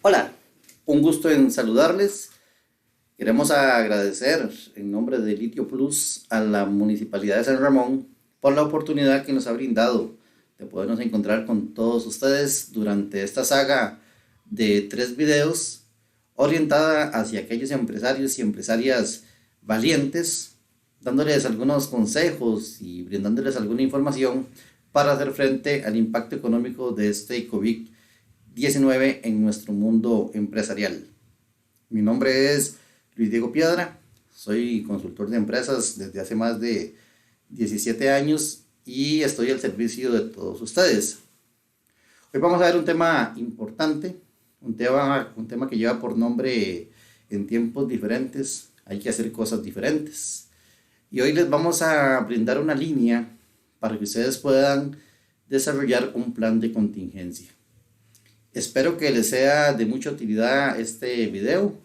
Hola, un gusto en saludarles. Queremos agradecer en nombre de Litio Plus a la Municipalidad de San Ramón por la oportunidad que nos ha brindado de podernos encontrar con todos ustedes durante esta saga de 3 videos orientada hacia aquellos empresarios y empresarias valientes, dándoles algunos consejos y brindándoles alguna información para hacer frente al impacto económico de este COVID-19 en nuestro mundo empresarial. Mi nombre es Luis Diego Piedra, soy consultor de empresas desde hace más de 17 años y estoy al servicio de todos ustedes. Hoy vamos a ver un tema importante, un tema que lleva por nombre en tiempos diferentes, hay que hacer cosas diferentes. Y hoy les vamos a brindar una línea para que ustedes puedan desarrollar un plan de contingencia. Espero que les sea de mucha utilidad este video.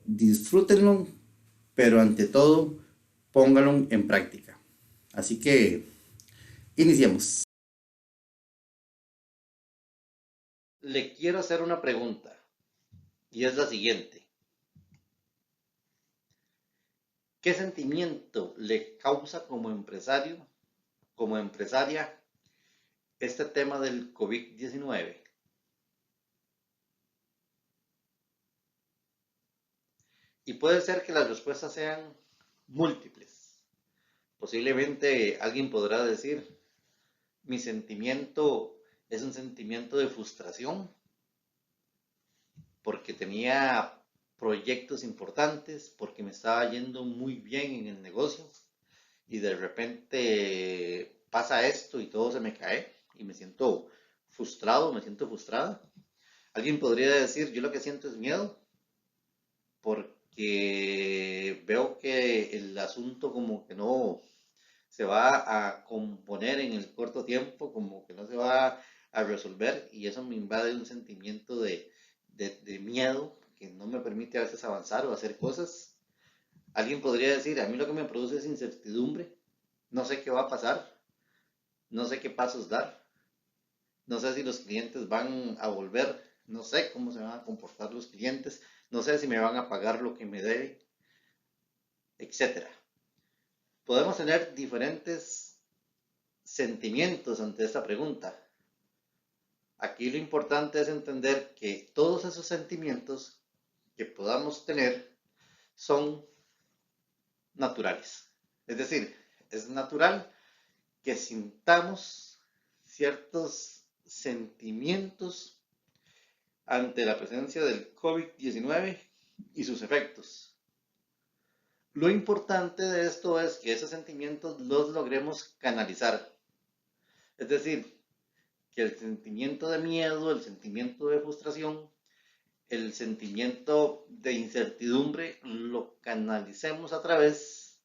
Disfrútenlo, pero ante todo, pónganlo en práctica. Así que, iniciemos. Le quiero hacer una pregunta y es la siguiente. ¿Qué sentimiento le causa como empresario, como empresaria, este tema del COVID-19? Y puede ser que las respuestas sean múltiples. Posiblemente alguien podrá decir, mi sentimiento es un sentimiento de frustración porque tenía proyectos importantes, porque me estaba yendo muy bien en el negocio y de repente pasa esto y todo se me cae y me siento frustrado, me siento frustrada. Alguien podría decir, yo lo que siento es miedo porque veo que el asunto como que no se va a componer en el corto tiempo, como que no se va a resolver y eso me invade un sentimiento de miedo que no me permite a veces avanzar o hacer cosas. Alguien podría decir, a mí lo que me produce es incertidumbre, no sé qué va a pasar, no sé qué pasos dar, no sé si los clientes van a volver, no sé cómo se van a comportar los clientes, no sé si me van a pagar lo que me debe, etcétera. Podemos tener diferentes sentimientos ante esta pregunta. Aquí lo importante es entender que todos esos sentimientos que podamos tener son naturales. Es decir, es natural que sintamos ciertos sentimientos ante la presencia del COVID-19 y sus efectos. Lo importante de esto es que esos sentimientos los logremos canalizar. Es decir, que el sentimiento de miedo, el sentimiento de frustración, el sentimiento de incertidumbre lo canalicemos a través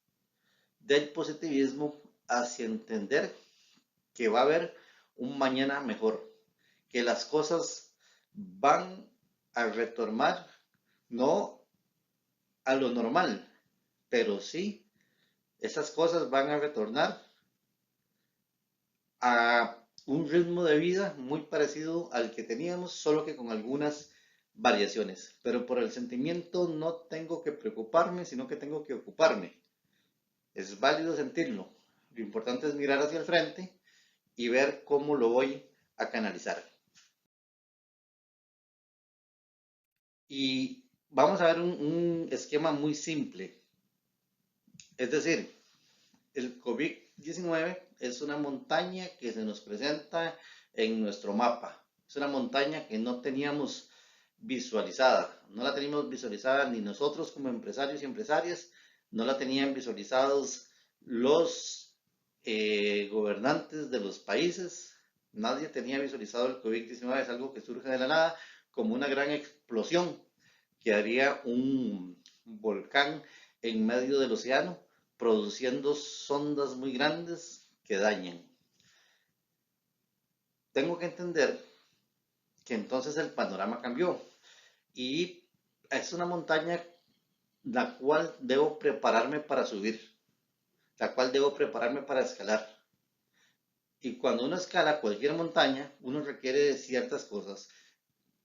del positivismo hacia entender que va a haber un mañana mejor, que las cosas van a retornar no a lo normal, pero sí esas cosas van a retornar a un ritmo de vida muy parecido al que teníamos, solo que con algunas variaciones. Pero por el sentimiento no tengo que preocuparme, sino que tengo que ocuparme. Es válido sentirlo. Lo importante es mirar hacia el frente y ver cómo lo voy a canalizar. Y vamos a ver un esquema muy simple. Es decir, el COVID-19 es una montaña que se nos presenta en nuestro mapa. Es una montaña que no teníamos visualizada. No la teníamos visualizada ni nosotros como empresarios y empresarias, no la tenían visualizados los gobernantes de los países. Nadie tenía visualizado el COVID-19, es algo que surge de la nada como una gran explosión que haría un volcán en medio del océano, produciendo sondas muy grandes que dañan. Tengo que entender que entonces el panorama cambió y es una montaña la cual debo prepararme para subir, la cual debo prepararme para escalar. Y cuando uno escala cualquier montaña, uno requiere de ciertas cosas.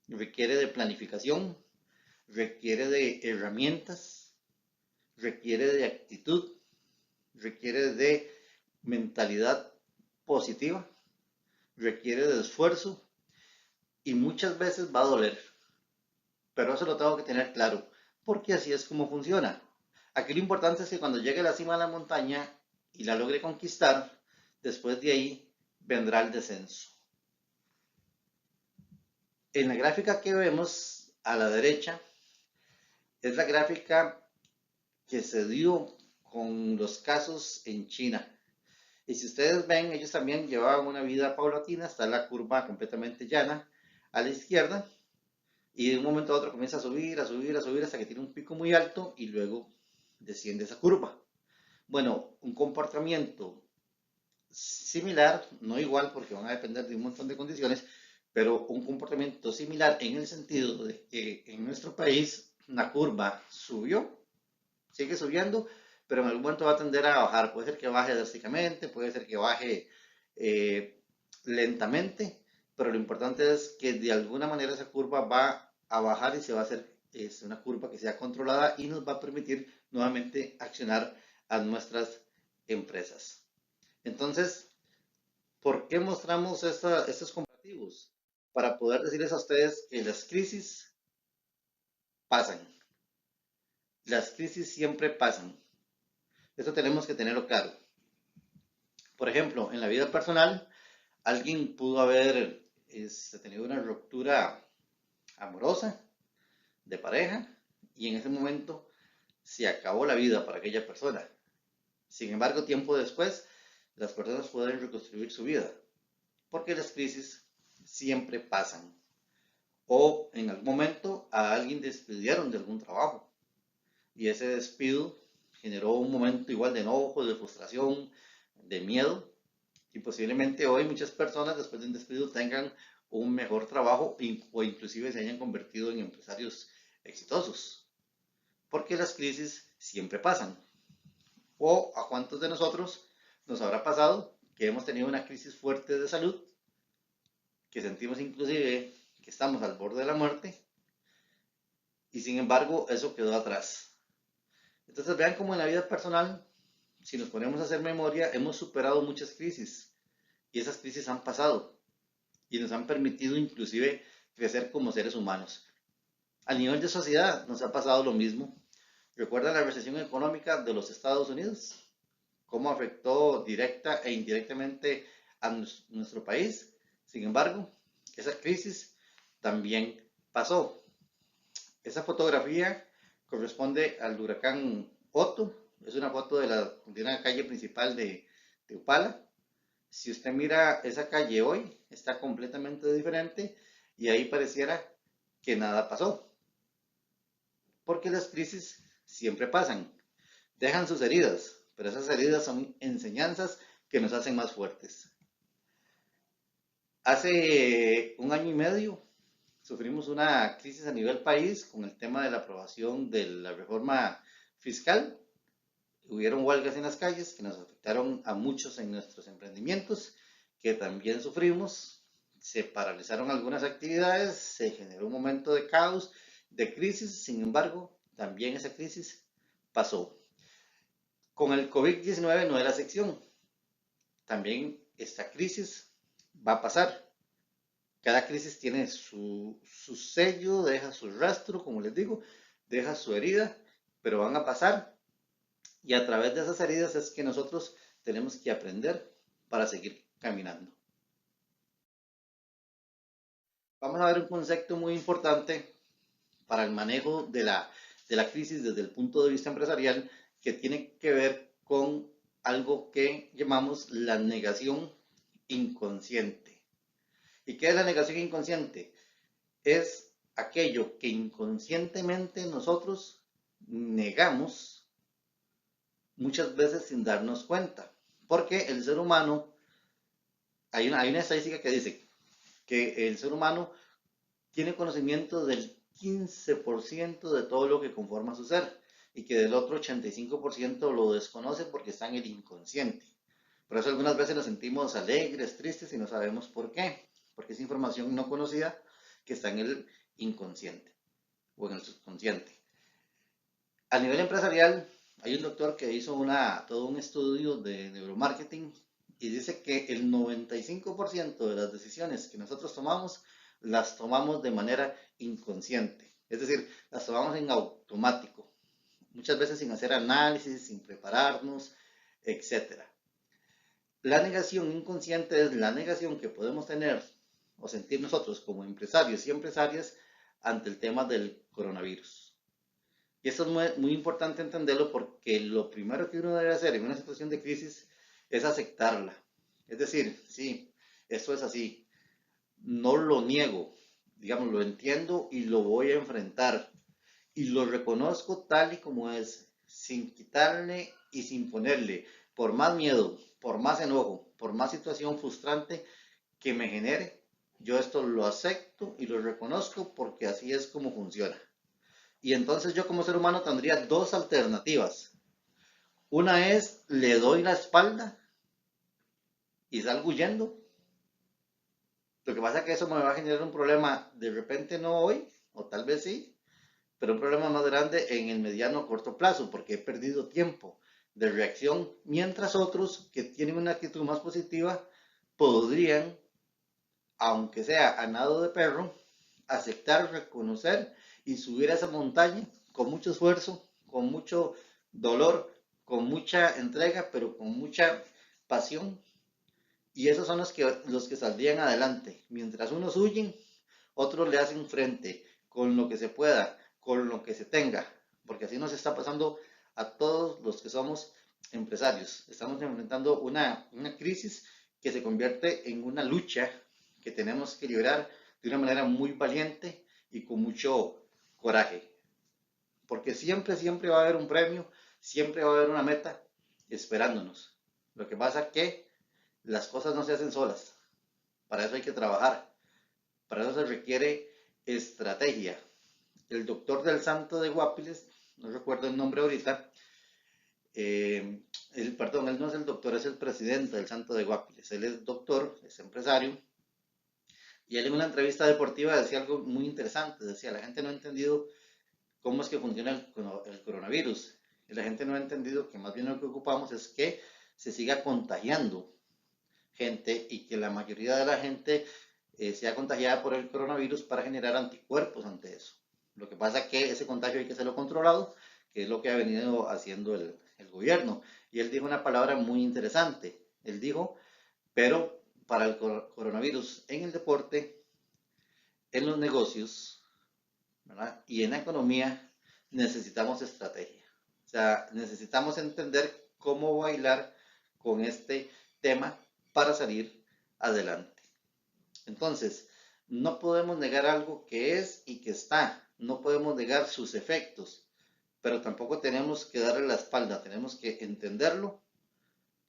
requiere de planificación, requiere de herramientas, requiere de actitud, requiere de mentalidad positiva, requiere de esfuerzo y muchas veces va a doler, pero eso lo tengo que tener claro, porque así es como funciona. Aquí lo importante es que cuando llegue a la cima de la montaña y la logre conquistar, después de ahí vendrá el descenso. En la gráfica que vemos a la derecha es la gráfica que se dio con los casos en China. Y si ustedes ven, ellos también llevaban una vida paulatina, está la curva completamente llana a la izquierda, y de un momento a otro comienza a subir, a subir, a subir hasta que tiene un pico muy alto y luego desciende esa curva. Bueno, un comportamiento similar, no igual porque van a depender de un montón de condiciones, pero un comportamiento similar en el sentido de que en nuestro país la curva subió, sigue subiendo, pero en algún momento va a tender a bajar. Puede ser que baje drásticamente, puede ser que baje lentamente, pero lo importante es que de alguna manera esa curva va a bajar y se va a hacer una curva que sea controlada y nos va a permitir nuevamente accionar a nuestras empresas. Entonces, ¿por qué mostramos estos comparativos? Para poder decirles a ustedes que las crisis pasan. Las crisis siempre pasan. Eso tenemos que tenerlo claro. Por ejemplo, en la vida personal, alguien pudo haber tenido una ruptura amorosa, de pareja, y en ese momento se acabó la vida para aquella persona. Sin embargo, tiempo después, las personas pueden reconstruir su vida, porque las crisis siempre pasan. O en algún momento a alguien despidieron de algún trabajo, y ese despido generó un momento igual de enojo, de frustración, de miedo, y posiblemente hoy muchas personas después de un despido tengan un mejor trabajo o inclusive se hayan convertido en empresarios exitosos, porque las crisis siempre pasan. ¿O a cuántos de nosotros nos habrá pasado que hemos tenido una crisis fuerte de salud, que sentimos inclusive que estamos al borde de la muerte y sin embargo eso quedó atrás? Entonces vean cómo en la vida personal, si nos ponemos a hacer memoria, hemos superado muchas crisis y esas crisis han pasado y nos han permitido inclusive crecer como seres humanos. A nivel de sociedad nos ha pasado lo mismo. ¿Recuerdan la recesión económica de los Estados Unidos? ¿Cómo afectó directa e indirectamente a nuestro país? Sin embargo, esa crisis también pasó. Esa fotografía corresponde al huracán Otto. Es una foto de una calle principal de Upala. Si usted mira esa calle hoy, está completamente diferente y ahí pareciera que nada pasó, porque las crisis siempre pasan, dejan sus heridas, pero esas heridas son enseñanzas que nos hacen más fuertes. Hace un año y medio sufrimos una crisis a nivel país con el tema de la aprobación de la reforma fiscal. Hubieron huelgas en las calles que nos afectaron a muchos en nuestros emprendimientos, que también sufrimos. Se paralizaron algunas actividades, se generó un momento de caos, de crisis, sin embargo, también esa crisis pasó. Con el COVID-19 no era sección. También esta crisis va a pasar. Cada crisis tiene su sello, deja su rastro, como les digo, deja su herida, pero van a pasar y a través de esas heridas es que nosotros tenemos que aprender para seguir caminando. Vamos a ver un concepto muy importante para el manejo de la crisis desde el punto de vista empresarial que tiene que ver con algo que llamamos la negación inconsciente. ¿Y qué es la negación inconsciente? Es aquello que inconscientemente nosotros negamos muchas veces sin darnos cuenta. Porque el ser humano, hay una estadística que dice que el ser humano tiene conocimiento del 15% de todo lo que conforma su ser y que del otro 85% lo desconoce porque está en el inconsciente. Por eso algunas veces nos sentimos alegres, tristes y no sabemos por qué, porque es información no conocida que está en inconsciente o en el subconsciente. A nivel empresarial, hay un doctor que hizo todo un estudio de neuromarketing y dice que el 95% de las decisiones que nosotros tomamos las tomamos de manera inconsciente, es decir, las tomamos en automático, muchas veces sin hacer análisis, sin prepararnos, etcétera. La negación inconsciente es la negación que podemos tener o sentir nosotros como empresarios y empresarias ante el tema del coronavirus. Y esto es muy importante entenderlo porque lo primero que uno debe hacer en una situación de crisis es aceptarla. Es decir, sí, esto es así, no lo niego, digamos, lo entiendo y lo voy a enfrentar. Y lo reconozco tal y como es, sin quitarle y sin ponerle, por más miedo, por más enojo, por más situación frustrante que me genere, yo esto lo acepto y lo reconozco porque así es como funciona. Y entonces yo como ser humano tendría dos alternativas. Una es, le doy la espalda y salgo huyendo. Lo que pasa es que eso me va a generar un problema de repente no hoy, o tal vez sí, pero un problema más grande en el mediano o corto plazo, porque he perdido tiempo de reacción, mientras otros que tienen una actitud más positiva podrían, aunque sea a nado de perro, aceptar, reconocer y subir a esa montaña con mucho esfuerzo, con mucho dolor, con mucha entrega, pero con mucha pasión. Y esos son los que saldrían adelante. Mientras unos huyen, otros le hacen frente con lo que se pueda, con lo que se tenga, porque así nos está pasando a todos los que somos empresarios. Estamos enfrentando una crisis que se convierte en una lucha que tenemos que librar de una manera muy valiente y con mucho coraje, porque siempre, siempre va a haber un premio, siempre va a haber una meta esperándonos. Lo que pasa es que las cosas no se hacen solas, para eso hay que trabajar, para eso se requiere estrategia. El doctor del Santo de Guapiles, no recuerdo el nombre ahorita, perdón, él no es el doctor, es el presidente del Santo de Guapiles. Él es doctor, es empresario, y él en una entrevista deportiva decía algo muy interesante. Decía, la gente no ha entendido cómo es que funciona el coronavirus. Y la gente no ha entendido que más bien lo que ocupamos es que se siga contagiando gente y que la mayoría de la gente sea contagiada por el coronavirus para generar anticuerpos ante eso. Lo que pasa es que ese contagio hay que hacerlo controlado, que es lo que ha venido haciendo el gobierno. Y él dijo una palabra muy interesante. Él dijo, pero para el coronavirus en el deporte, en los negocios, ¿verdad? Y en la economía necesitamos estrategia. O sea, necesitamos entender cómo bailar con este tema para salir adelante. Entonces, no podemos negar algo que es y que está. No podemos negar sus efectos, pero tampoco tenemos que darle la espalda. Tenemos que entenderlo.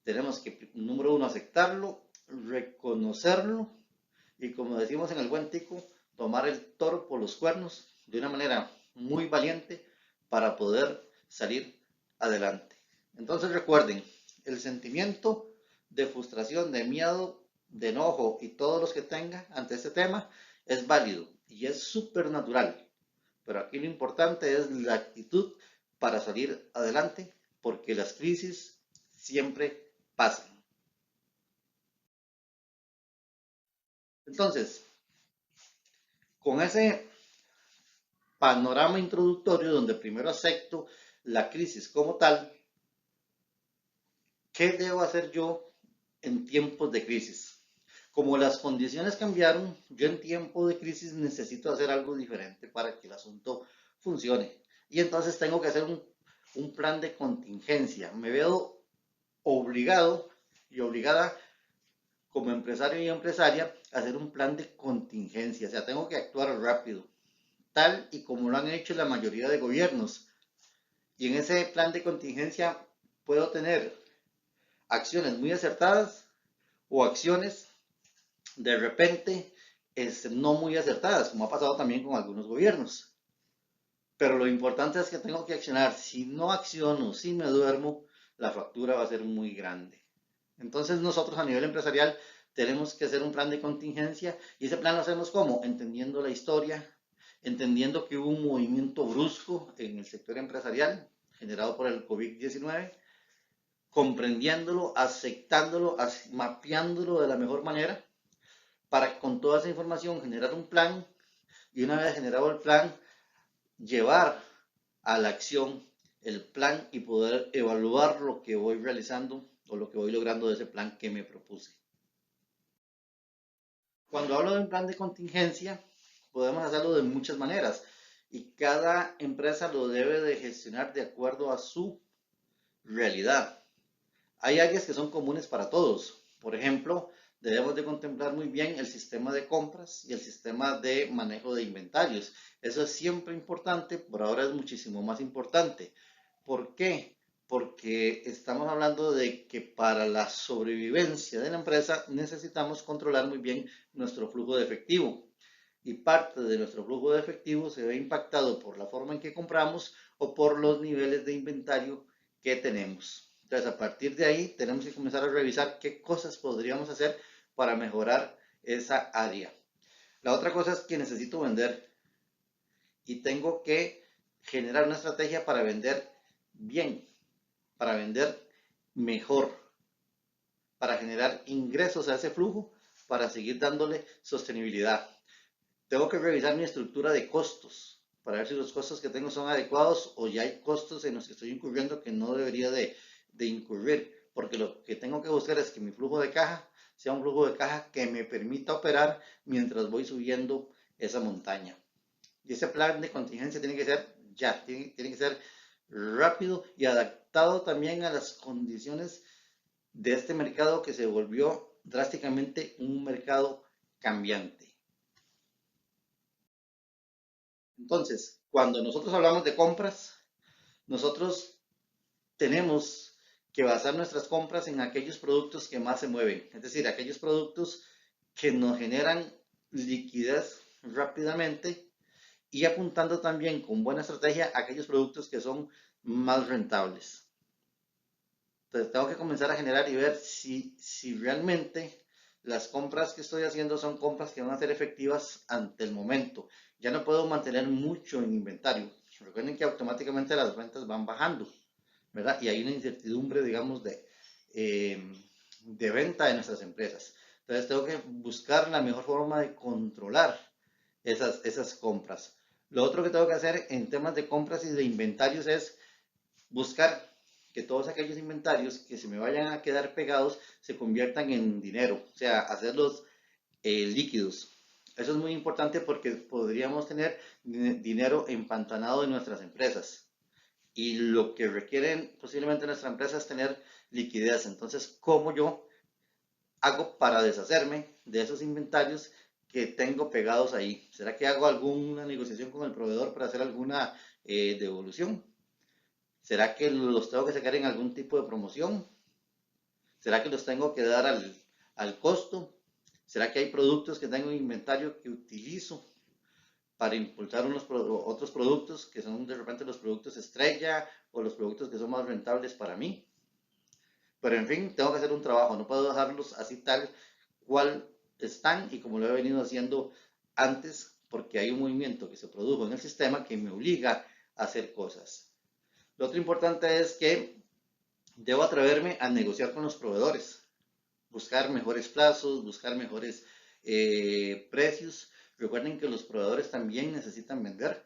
Tenemos que, número uno, aceptarlo, reconocerlo y, como decimos en el buen tico, tomar el toro por los cuernos de una manera muy valiente para poder salir adelante. Entonces recuerden, el sentimiento de frustración, de miedo, de enojo y todos los que tenga ante este tema es válido y es súper natural. Pero aquí lo importante es la actitud para salir adelante porque las crisis siempre pasan. Entonces, con ese panorama introductorio donde primero acepto la crisis como tal, ¿qué debo hacer yo en tiempos de crisis? Como las condiciones cambiaron, yo en tiempo de crisis necesito hacer algo diferente para que el asunto funcione. Y entonces tengo que hacer un plan de contingencia. Me veo obligado y obligada como empresario y empresaria a hacer un plan de contingencia. O sea, tengo que actuar rápido, tal y como lo han hecho la mayoría de gobiernos. Y en ese plan de contingencia puedo tener acciones muy acertadas o acciones de repente no muy acertadas, como ha pasado también con algunos gobiernos. Pero lo importante es que tengo que accionar. Si no acciono, si me duermo, la factura va a ser muy grande. Entonces nosotros a nivel empresarial tenemos que hacer un plan de contingencia y ese plan lo hacemos ¿cómo? Entendiendo la historia, entendiendo que hubo un movimiento brusco en el sector empresarial generado por el COVID-19, comprendiéndolo, aceptándolo, mapeándolo de la mejor manera para con toda esa información generar un plan y una vez generado el plan, llevar a la acción el plan y poder evaluar lo que voy realizando o lo que voy logrando de ese plan que me propuse. Cuando hablo de un plan de contingencia, podemos hacerlo de muchas maneras y cada empresa lo debe de gestionar de acuerdo a su realidad. Hay áreas que son comunes para todos. Por ejemplo, debemos de contemplar muy bien el sistema de compras y el sistema de manejo de inventarios. Eso es siempre importante, por ahora es muchísimo más importante. ¿Por qué? Porque estamos hablando de que para la sobrevivencia de la empresa necesitamos controlar muy bien nuestro flujo de efectivo. Y parte de nuestro flujo de efectivo se ve impactado por la forma en que compramos o por los niveles de inventario que tenemos. Entonces, a partir de ahí, tenemos que comenzar a revisar qué cosas podríamos hacer para mejorar esa área. La otra cosa es que necesito vender y tengo que generar una estrategia para vender bien, para vender mejor, para generar ingresos a ese flujo, para seguir dándole sostenibilidad. Tengo que revisar mi estructura de costos para ver si los costos que tengo son adecuados o ya hay costos en los que estoy incurriendo que no debería de incurrir, porque lo que tengo que buscar es que mi flujo de caja sea un flujo de caja que me permita operar mientras voy subiendo esa montaña. Y ese plan de contingencia tiene que ser ya, tiene que ser rápido y adaptado también a las condiciones de este mercado que se volvió drásticamente un mercado cambiante. Entonces, cuando nosotros hablamos de compras, nosotros tenemos que basar nuestras compras en aquellos productos que más se mueven, es decir, aquellos productos que nos generan liquidez rápidamente y apuntando también con buena estrategia a aquellos productos que son más rentables. Entonces tengo que comenzar a generar y ver si realmente las compras que estoy haciendo son compras que van a ser efectivas ante el momento. Ya no puedo mantener mucho en inventario. Recuerden que automáticamente las ventas van bajando, ¿verdad? Y hay una incertidumbre, digamos, de venta de nuestras empresas. Entonces tengo que buscar la mejor forma de controlar esas compras. Lo otro que tengo que hacer en temas de compras y de inventarios es buscar que todos aquellos inventarios que se me vayan a quedar pegados se conviertan en dinero, o sea, hacerlos líquidos. Eso es muy importante porque podríamos tener dinero empantanado en nuestras empresas y lo que requieren posiblemente nuestra empresa es tener liquidez. Entonces, ¿cómo yo hago para deshacerme de esos inventarios que tengo pegados ahí? ¿Será que hago alguna negociación con el proveedor para hacer alguna devolución? ¿Será que los tengo que sacar en algún tipo de promoción? ¿Será que los tengo que dar al costo? ¿Será que hay productos que tengo en inventario que utilizo para impulsar otros productos que son de repente los productos estrella o los productos que son más rentables para mí? Pero en fin, tengo que hacer un trabajo, no puedo dejarlos así tal cual están y como lo he venido haciendo antes, porque hay un movimiento que se produjo en el sistema que me obliga a hacer cosas. Lo otro importante es que debo atreverme a negociar con los proveedores, buscar mejores plazos, buscar mejores precios. Recuerden que los proveedores también necesitan vender.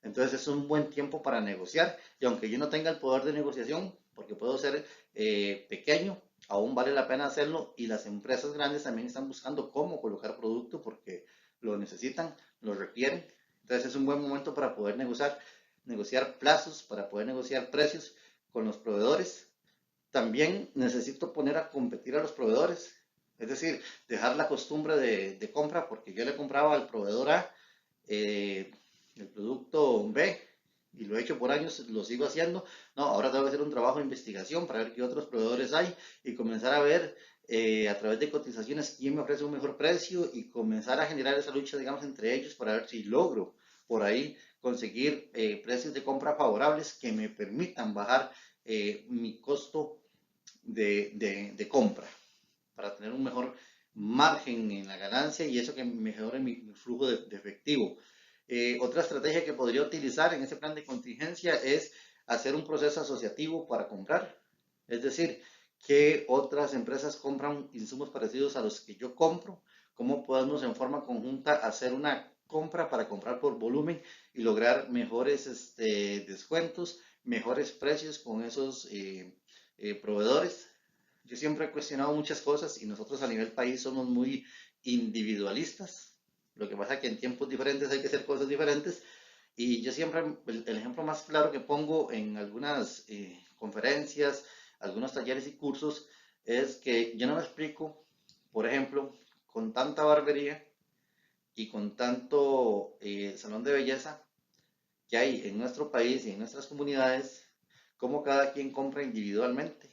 Entonces es un buen tiempo para negociar y aunque yo no tenga el poder de negociación, porque puedo ser pequeño, aún vale la pena hacerlo y las empresas grandes también están buscando cómo colocar producto porque lo necesitan, lo requieren. Entonces es un buen momento para poder negociar plazos, para poder negociar precios con los proveedores. También necesito poner a competir a los proveedores, es decir, dejar la costumbre de compra porque yo le compraba al proveedor A eh, el producto B y lo he hecho por años, lo sigo haciendo. No, ahora tengo que hacer un trabajo de investigación para ver qué otros proveedores hay y comenzar a ver a través de cotizaciones quién me ofrece un mejor precio y comenzar a generar esa lucha, digamos, entre ellos para ver si logro por ahí conseguir precios de compra favorables que me permitan bajar mi costo de compra para tener un mejor margen en la ganancia y eso que mejore mi flujo de efectivo. Otra estrategia que podría utilizar en ese plan de contingencia es hacer un proceso asociativo para comprar. Es decir, que otras empresas compran insumos parecidos a los que yo compro, cómo podemos en forma conjunta hacer una compra para comprar por volumen y lograr mejores descuentos, mejores precios con esos proveedores. Yo siempre he cuestionado muchas cosas y nosotros a nivel país somos muy individualistas. Lo que pasa es que en tiempos diferentes hay que hacer cosas diferentes y yo siempre, el ejemplo más claro que pongo en algunas conferencias, algunos talleres y cursos, es que yo no me explico, por ejemplo, con tanta barbería y con tanto salón de belleza que hay en nuestro país y en nuestras comunidades, cómo cada quien compra individualmente.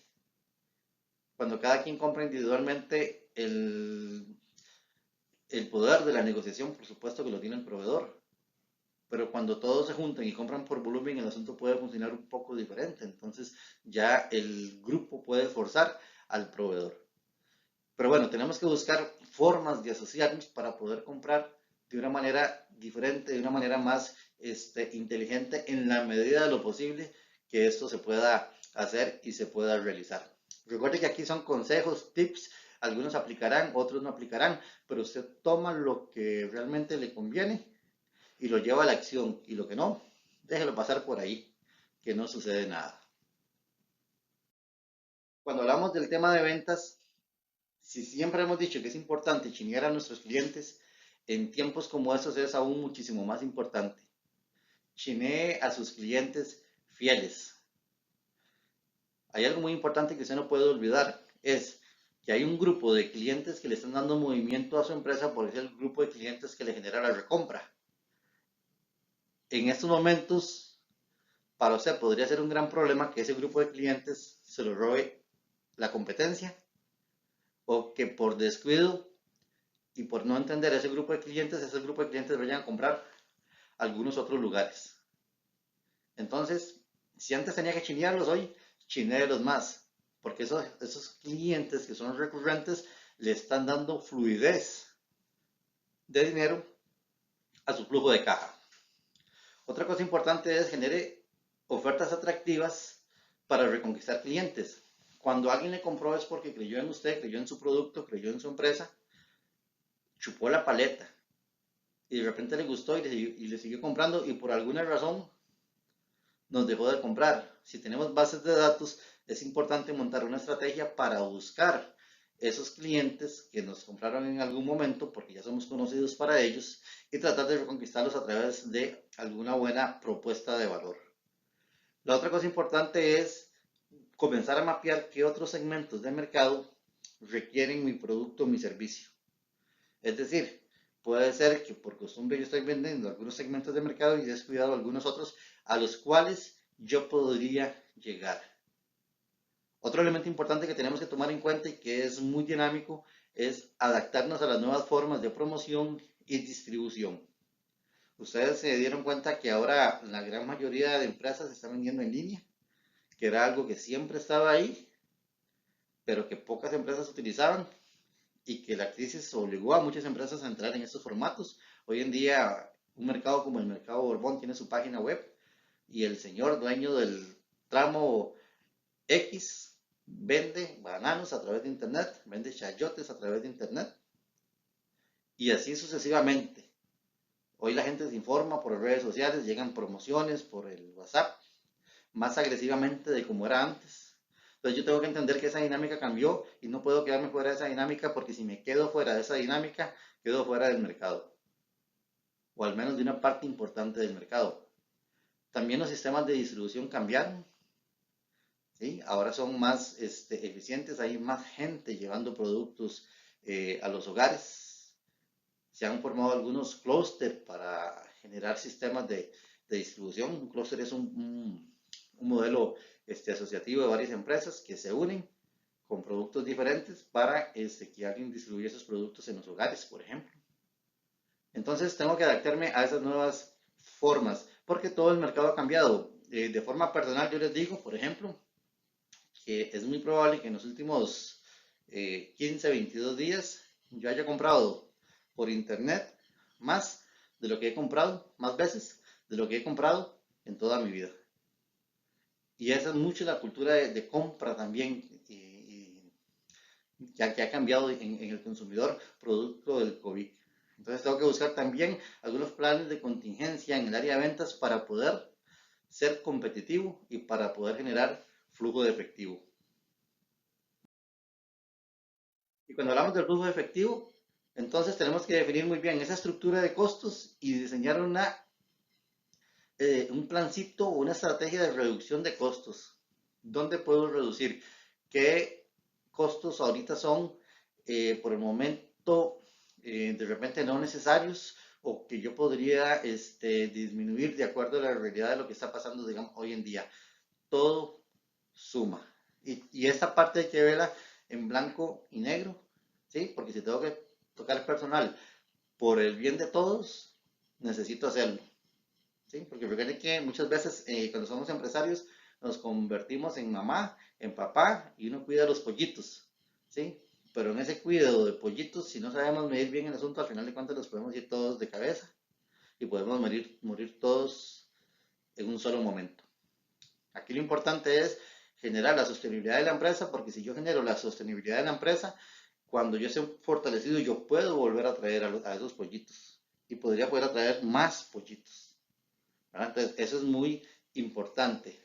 Cuando cada quien compra individualmente, el poder de la negociación, por supuesto que lo tiene el proveedor. Pero cuando todos se juntan y compran por volumen, el asunto puede funcionar un poco diferente. Entonces ya el grupo puede forzar al proveedor. Pero bueno, tenemos que buscar formas de asociarnos para poder comprar de una manera diferente, de una manera más inteligente, en la medida de lo posible que esto se pueda hacer y se pueda realizar. Recuerde que aquí son consejos, tips, algunos aplicarán, otros no aplicarán, pero usted toma lo que realmente le conviene y lo lleva a la acción, y lo que no, déjelo pasar por ahí, que no sucede nada. Cuando hablamos del tema de ventas, si siempre hemos dicho que es importante chinear a nuestros clientes, en tiempos como estos es aún muchísimo más importante. Chinee a sus clientes fieles. Hay algo muy importante que usted no puede olvidar, es que hay un grupo de clientes que le están dando movimiento a su empresa porque es el grupo de clientes que le genera la recompra. En estos momentos, para usted podría ser un gran problema que ese grupo de clientes se lo robe la competencia o que por descuido y por no entender ese grupo de clientes vayan a comprar algunos otros lugares. Entonces, si antes tenía que chinearlos, hoy chinearlos más, porque esos clientes que son recurrentes le están dando fluidez de dinero a su flujo de caja. Otra cosa importante es genere ofertas atractivas para reconquistar clientes. Cuando alguien le compró es porque creyó en usted, creyó en su producto, creyó en su empresa, chupó la paleta y de repente le gustó y le siguió comprando y por alguna razón nos dejó de comprar. Si tenemos bases de datos, es importante montar una estrategia para buscar esos clientes que nos compraron en algún momento porque ya somos conocidos para ellos y tratar de reconquistarlos a través de alguna buena propuesta de valor. La otra cosa importante es comenzar a mapear qué otros segmentos de mercado requieren mi producto o mi servicio. Es decir, puede ser que por costumbre yo estoy vendiendo algunos segmentos de mercado y he descuidado algunos otros a los cuales yo podría llegar. Otro elemento importante que tenemos que tomar en cuenta y que es muy dinámico es adaptarnos a las nuevas formas de promoción y distribución. Ustedes se dieron cuenta que ahora la gran mayoría de empresas se están vendiendo en línea, que era algo que siempre estaba ahí, pero que pocas empresas utilizaban y que la crisis obligó a muchas empresas a entrar en estos formatos. Hoy en día, un mercado como el Mercado Borbón tiene su página web y el señor dueño del tramo X vende bananos a través de internet, vende chayotes a través de internet y así sucesivamente. Hoy la gente se informa por redes sociales, llegan promociones por el WhatsApp más agresivamente de como era antes. Entonces yo tengo que entender que esa dinámica cambió y no puedo quedarme fuera de esa dinámica porque si me quedo fuera de esa dinámica, quedo fuera del mercado o al menos de una parte importante del mercado. También los sistemas de distribución cambiaron, ¿sí? Ahora son más eficientes, hay más gente llevando productos a los hogares. Se han formado algunos clústeres para generar sistemas de distribución. Un clúster es un modelo asociativo de varias empresas que se unen con productos diferentes para que alguien distribuya esos productos en los hogares, por ejemplo. Entonces tengo que adaptarme a esas nuevas formas porque todo el mercado ha cambiado. De forma personal yo les digo, por ejemplo, que es muy probable que en los últimos 15, 22 días yo haya comprado por internet más de lo que he comprado, más veces de lo que he comprado en toda mi vida. Y esa es mucho la cultura de compra también, ya que ha cambiado en el consumidor producto del COVID. Entonces tengo que buscar también algunos planes de contingencia en el área de ventas para poder ser competitivo y para poder generar flujo de efectivo. Y cuando hablamos del flujo de efectivo, entonces tenemos que definir muy bien esa estructura de costos y diseñar un plancito o una estrategia de reducción de costos. ¿Dónde puedo reducir? ¿Qué costos ahorita son por el momento de repente no necesarios o que yo podría disminuir de acuerdo a la realidad de lo que está pasando, digamos, hoy en día? Todo suma. Y esta parte hay que verla en blanco y negro, ¿sí? Porque si tengo que tocar el personal por el bien de todos, necesito hacerlo, ¿sí? Porque recuerden que muchas veces cuando somos empresarios nos convertimos en mamá, en papá y uno cuida a los pollitos, ¿sí? Pero en ese cuidado de pollitos, si no sabemos medir bien el asunto, al final de cuentas los podemos ir todos de cabeza y podemos morir todos en un solo momento. Aquí lo importante es generar la sostenibilidad de la empresa, porque si yo genero la sostenibilidad de la empresa, cuando yo esté fortalecido, yo puedo volver a traer a esos pollitos y podría poder atraer más pollitos, ¿verdad? Entonces, eso es muy importante.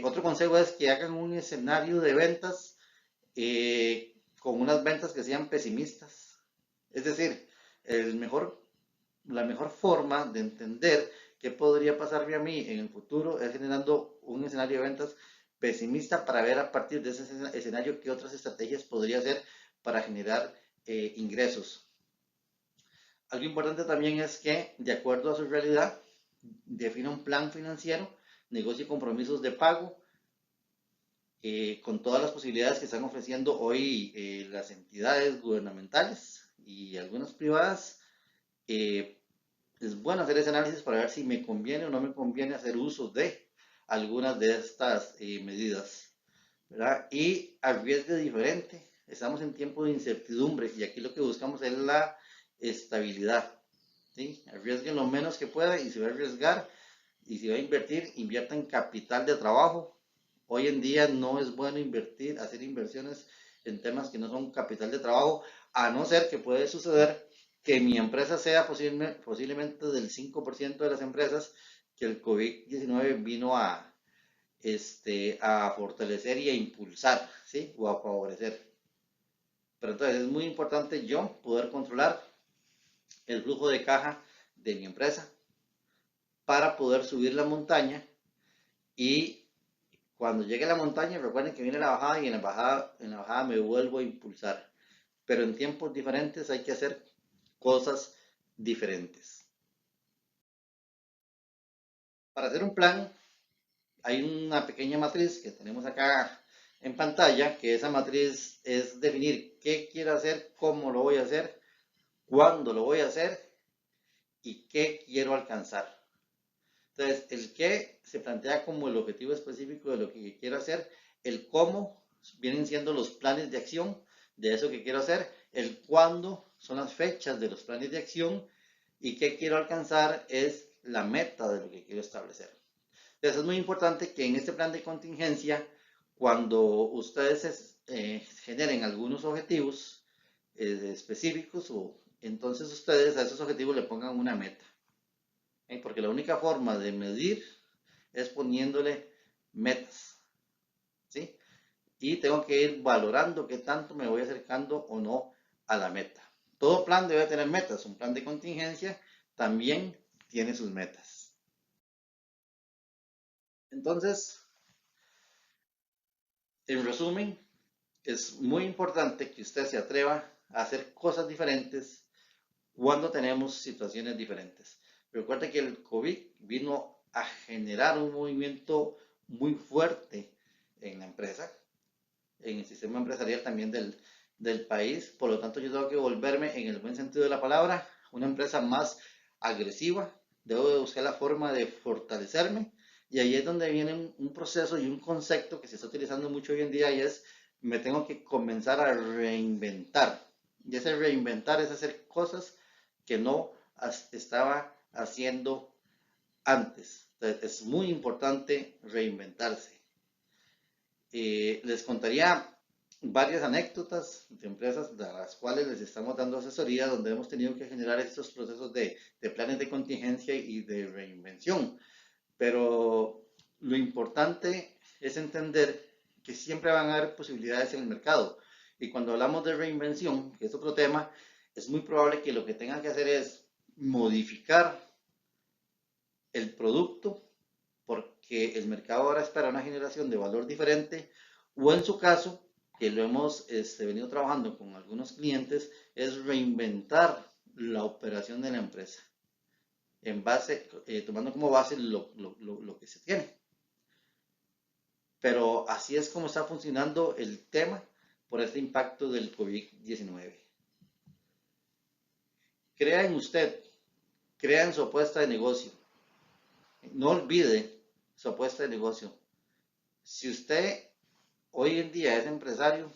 Otro consejo es que hagan un escenario de ventas con unas ventas que sean pesimistas. Es decir, la mejor forma de entender qué podría pasarme a mí en el futuro es generando un escenario de ventas pesimista para ver a partir de ese escenario qué otras estrategias podría hacer para generar ingresos. Algo importante también es que, de acuerdo a su realidad, defina un plan financiero, negocie compromisos de pago con todas las posibilidades que están ofreciendo hoy las entidades gubernamentales y algunas privadas. eh, es bueno hacer ese análisis para ver si me conviene o no me conviene hacer uso de algunas de estas medidas, ¿verdad? Y arriesgue diferente. Estamos en tiempo de incertidumbre y aquí lo que buscamos es la estabilidad, ¿sí? Arriesgue lo menos que pueda y si va a arriesgar y si va a invertir, invierta en capital de trabajo. Hoy en día no es bueno invertir, hacer inversiones en temas que no son capital de trabajo, a no ser que puede suceder que mi empresa sea posiblemente del 5% de las empresas que el COVID-19 vino a fortalecer y a impulsar, ¿sí? O a favorecer. Pero entonces es muy importante yo poder controlar el flujo de caja de mi empresa para poder subir la montaña y cuando llegue a la montaña recuerden que viene la bajada y en la bajada me vuelvo a impulsar. Pero en tiempos diferentes hay que hacer cosas diferentes. Para hacer un plan hay una pequeña matriz que tenemos acá en pantalla, que esa matriz es definir qué quiero hacer, cómo lo voy a hacer, cuándo lo voy a hacer y qué quiero alcanzar. Entonces, el qué se plantea como el objetivo específico de lo que quiero hacer, el cómo vienen siendo los planes de acción de eso que quiero hacer, el cuándo son las fechas de los planes de acción y qué quiero alcanzar es la meta de lo que quiero establecer. Entonces es muy importante que en este plan de contingencia, cuando ustedes generen algunos objetivos específicos, entonces ustedes a esos objetivos le pongan una meta. Porque la única forma de medir es poniéndole metas. ¿Sí? Y tengo que ir valorando qué tanto me voy acercando o no a la meta. Todo plan debe tener metas. Un plan de contingencia también tiene sus metas. Entonces, en resumen, es muy importante que usted se atreva a hacer cosas diferentes cuando tenemos situaciones diferentes. Recuerde que el COVID vino a generar un movimiento muy fuerte en la empresa, en el sistema empresarial también del país. Por lo tanto, yo tengo que volverme, en el buen sentido de la palabra, una empresa más agresiva. Debo de buscar la forma de fortalecerme. Y ahí es donde viene un proceso y un concepto que se está utilizando mucho hoy en día y es, me tengo que comenzar a reinventar. Y ese reinventar es hacer cosas que no estaba haciendo antes. Entonces, es muy importante reinventarse. Les contaría varias anécdotas de empresas de las cuales les estamos dando asesoría, donde hemos tenido que generar estos procesos de planes de contingencia y de reinvención. Pero lo importante es entender que siempre van a haber posibilidades en el mercado. Y cuando hablamos de reinvención, que es otro tema, es muy probable que lo que tengan que hacer es modificar el producto porque el mercado ahora espera una generación de valor diferente, o en su caso, que lo hemos venido trabajando con algunos clientes, es reinventar la operación de la empresa en base, tomando como base lo que se tiene. Pero así es como está funcionando el tema por este impacto del COVID-19. Crea en usted, crea en su apuesta de negocio. No olvide su apuesta de negocio. Si usted hoy en día es empresario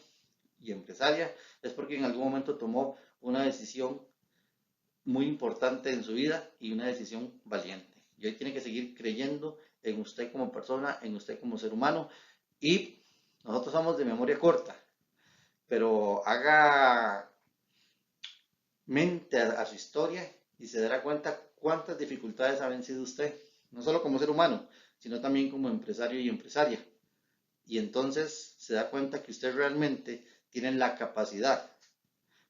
y empresaria, es porque en algún momento tomó una decisión muy importante en su vida y una decisión valiente. Y hoy tiene que seguir creyendo en usted como persona, en usted como ser humano. Y nosotros somos de memoria corta, pero haga mente a su historia y se dará cuenta cuántas dificultades ha vencido usted, no solo como ser humano, sino también como empresario y empresaria. Y entonces se da cuenta que usted realmente tiene la capacidad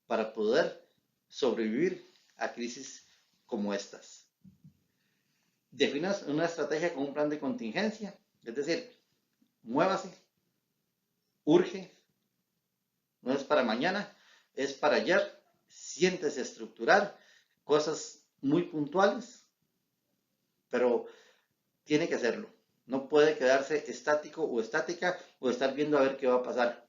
para poder sobrevivir a crisis como estas. Defina una estrategia con un plan de contingencia, es decir, muévase, urge, no es para mañana, es para ayer, siéntese a estructurar cosas muy puntuales, pero tiene que hacerlo. No puede quedarse estático o estática o estar viendo a ver qué va a pasar,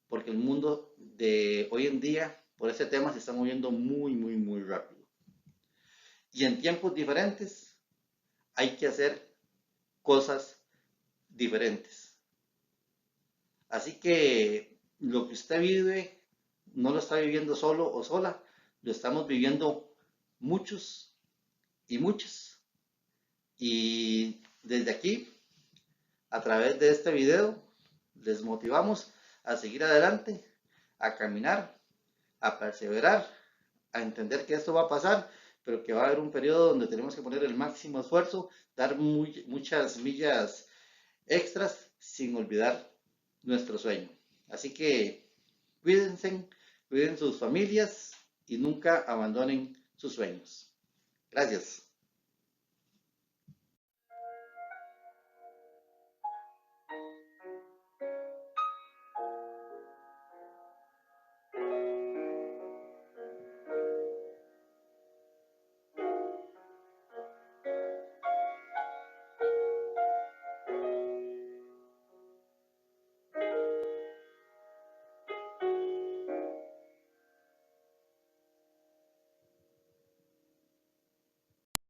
porque el mundo de hoy en día por este tema se está moviendo muy rápido. Y en tiempos diferentes hay que hacer cosas diferentes. Así que lo que usted vive no lo está viviendo solo o sola, lo estamos viviendo muchos y muchas. Y desde aquí, a través de este video, les motivamos a seguir adelante, a caminar, a perseverar, a entender que esto va a pasar, pero que va a haber un periodo donde tenemos que poner el máximo esfuerzo, dar muchas millas extras sin olvidar nuestro sueño. Así que cuídense, cuiden sus familias y nunca abandonen sus sueños. Gracias.